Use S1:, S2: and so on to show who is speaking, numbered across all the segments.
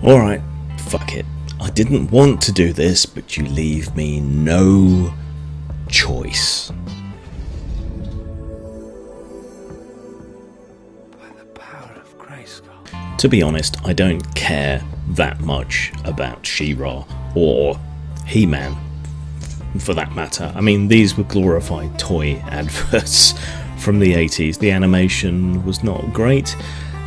S1: Alright, fuck it. I didn't want to do this, but you leave me no choice.
S2: By the power of Grayskull.
S1: To be honest, I don't care that much about She-Ra or He-Man, for that matter. I mean, these were glorified toy adverts from the 80s. The animation was not great.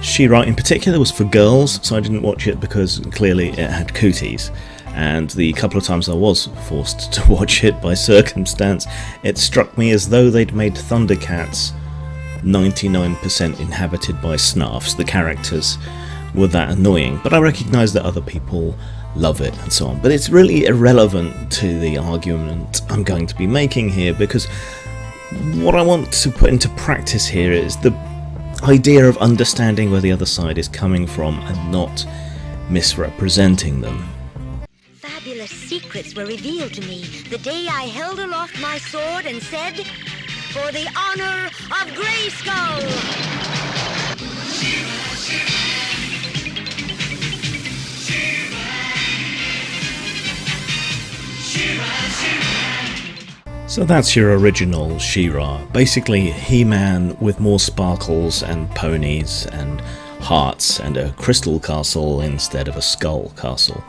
S1: She-Ra in particular was for girls, so I didn't watch it because clearly it had cooties. And the couple of times I was forced to watch it by circumstance, it struck me as though they'd made Thundercats 99% inhabited by snarfs. The characters were that annoying, but I recognise that other people love it and so on. But it's really irrelevant to the argument I'm going to be making here, because what I want to put into practice here is the idea of understanding where the other side is coming from and not misrepresenting them.
S3: Fabulous secrets were revealed to me the day I held aloft my sword and said, "For the honor of Grayskull!"
S1: So that's your original She-Ra, basically He-Man with more sparkles and ponies and hearts and a crystal castle instead of a skull castle.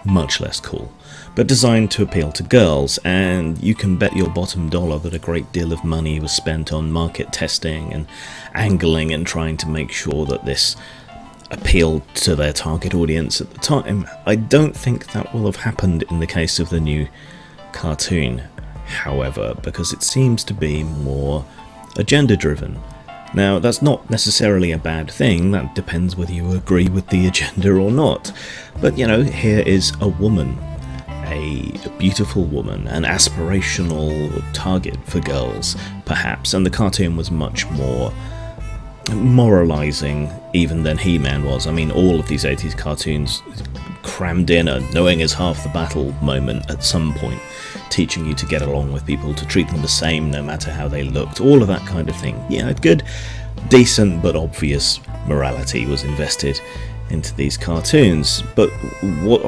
S1: Much less cool, but designed to appeal to girls, and you can bet your bottom dollar that a great deal of money was spent on market testing and angling and trying to make sure that this appealed to their target audience at the time. I don't think that will have happened in the case of the new cartoon, however, because it seems to be more agenda driven. Now, that's not necessarily a bad thing, that depends whether you agree with the agenda or not. But, you know, here is a woman, a beautiful woman, an aspirational target for girls, perhaps, and the cartoon was much more moralizing even than He-Man was. I mean, all of these 80s cartoons crammed in a knowing is half the battle moment at some point, teaching you to get along with people, to treat them the same no matter how they looked, all of that kind of thing. Yeah, good, decent but obvious morality was invested into these cartoons. But what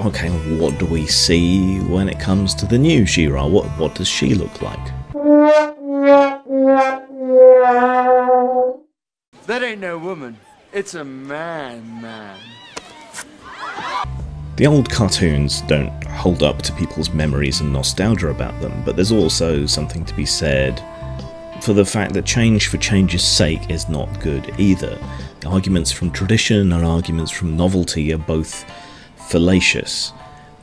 S1: do we see when it comes to the new She-Ra? What does she look like?
S2: That ain't no woman. It's a man.
S1: The old cartoons don't hold up to people's memories and nostalgia about them, but there's also something to be said for the fact that change for change's sake is not good either. The arguments from tradition and arguments from novelty are both fallacious.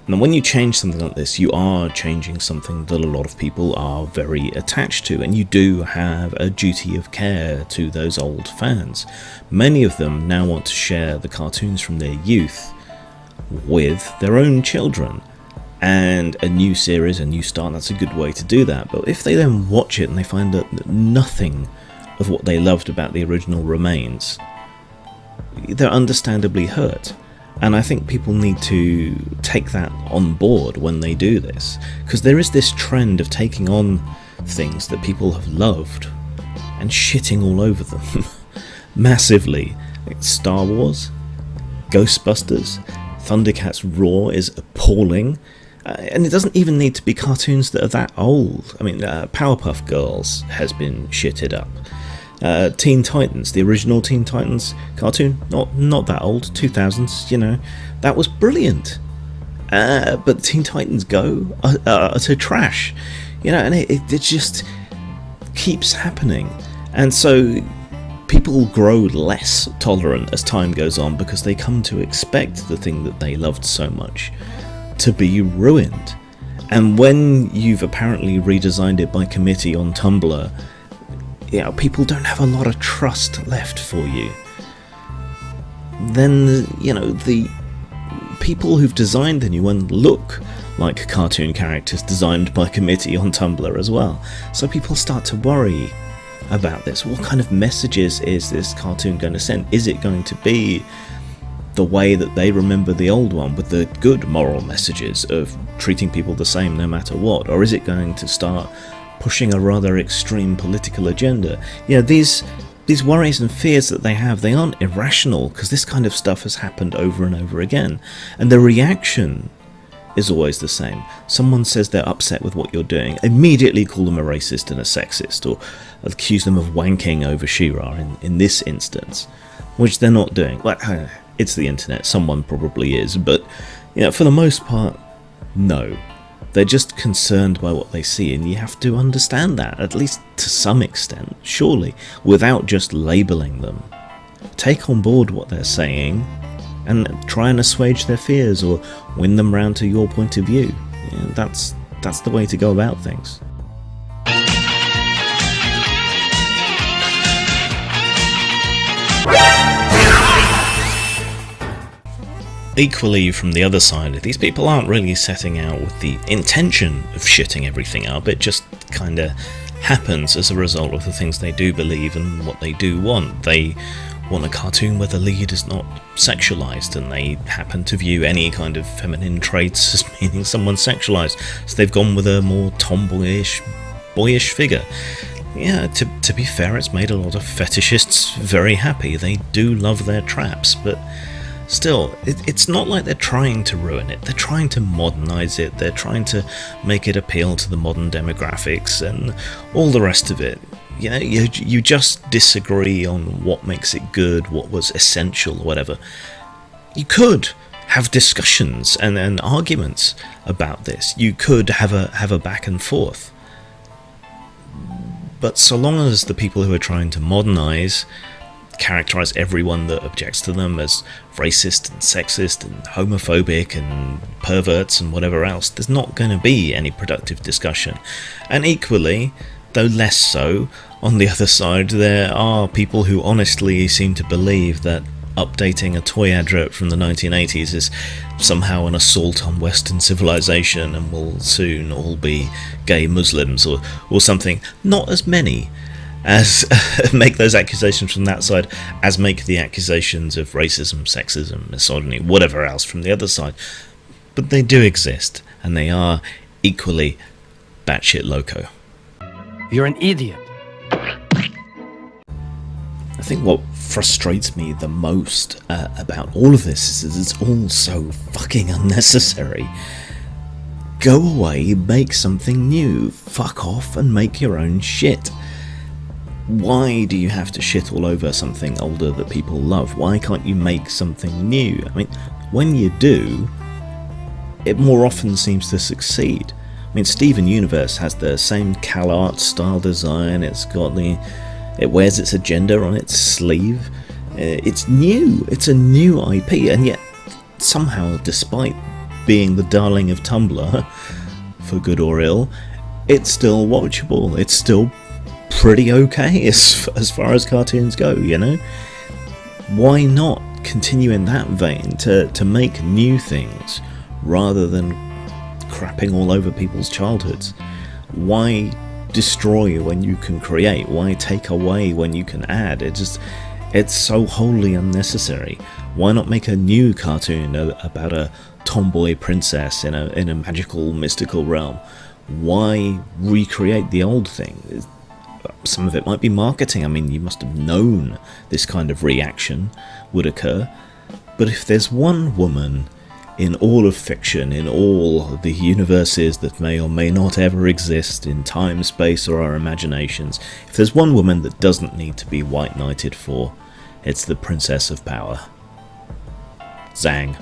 S1: And when you change something like this, you are changing something that a lot of people are very attached to, and you do have a duty of care to those old fans. Many of them now want to share the cartoons from their youth with their own children, and a new series, a new start, that's a good way to do that. But if they then watch it and they find that nothing of what they loved about the original remains, they're understandably hurt. And I think people need to take that on board when they do this, because there is this trend of taking on things that people have loved and shitting all over them massively. Like Star Wars, Ghostbusters, Thundercats Raw is appalling, and it doesn't even need to be cartoons that are that old. I mean, Powerpuff Girls has been shitted up. Teen Titans, the original Teen Titans cartoon, not that old, 2000s, you know, that was brilliant. But Teen Titans Go are to trash, you know, and it just keeps happening. And so people grow less tolerant as time goes on, because they come to expect the thing that they loved so much to be ruined. And when you've apparently redesigned it by committee on Tumblr, you know, people don't have a lot of trust left for you. Then, you know, the people who've designed the new one look like cartoon characters designed by committee on Tumblr as well. So people start to worry about this. What kind of messages is this cartoon going to send? Is it going to be the way that they remember the old one, with the good moral messages of treating people the same no matter what? Or is it going to start pushing a rather extreme political agenda? Yeah, these these worries and fears that they have, they aren't irrational, because this kind of stuff has happened over and over again. And the reaction is always the same. Someone says they're upset with what you're doing, immediately call them a racist and a sexist, or accuse them of wanking over She-Ra in this instance, which they're not doing. Well, it's the internet, someone probably is, but for the most part, no. They're just concerned by what they see, and you have to understand that, at least to some extent, surely, without just labelling them. Take on board what they're saying, and try and assuage their fears, or win them round to your point of view. That's the way to go about things. Equally, from the other side, these people aren't really setting out with the intention of shitting everything up. It just kinda happens as a result of the things they do believe and what they do want. They want a cartoon where the lead is not sexualized, and they happen to view any kind of feminine traits as meaning someone's sexualized, so they've gone with a more tomboyish, boyish figure. Yeah, to be fair, it's made a lot of fetishists very happy. They do love their traps, but still, it's not like they're trying to ruin it. They're trying to modernize it. They're trying to make it appeal to the modern demographics and all the rest of it. You just disagree on what makes it good, what was essential, whatever. You could have discussions and arguments about this. You could have a back and forth. But so long as the people who are trying to modernize characterize everyone that objects to them as racist and sexist and homophobic and perverts and whatever else, there's not going to be any productive discussion. And equally, though less so, on the other side, there are people who honestly seem to believe that updating a toy advert from the 1980s is somehow an assault on Western civilization and will soon all be gay Muslims or something. Not as many as make those accusations from that side as make the accusations of racism, sexism, misogyny, whatever else from the other side. But they do exist, and they are equally batshit loco.
S4: You're an idiot.
S1: I think what frustrates me the most about all of this is it's all so fucking unnecessary. Go away, make something new, fuck off and make your own shit. Why do you have to shit all over something older that people love? Why can't you make something new? I mean, when you do, it more often seems to succeed. I mean, Steven Universe has the same CalArt style design, it wears its agenda on its sleeve. It's new, it's a new IP, and yet somehow, despite being the darling of Tumblr, for good or ill, it's still watchable, it's still pretty okay as far as cartoons go, Why not continue in that vein to make new things rather than crapping all over people's childhoods? Why destroy when you can create? Why take away when you can add? It's so wholly unnecessary. Why not make a new cartoon about a tomboy princess in a magical, mystical realm? Why recreate the old thing? Some of it might be marketing. I mean, you must have known this kind of reaction would occur. But if there's one woman in all of fiction, in all the universes that may or may not ever exist in time, space, or our imaginations, if there's one woman that doesn't need to be white knighted for, it's the Princess of Power. Zang.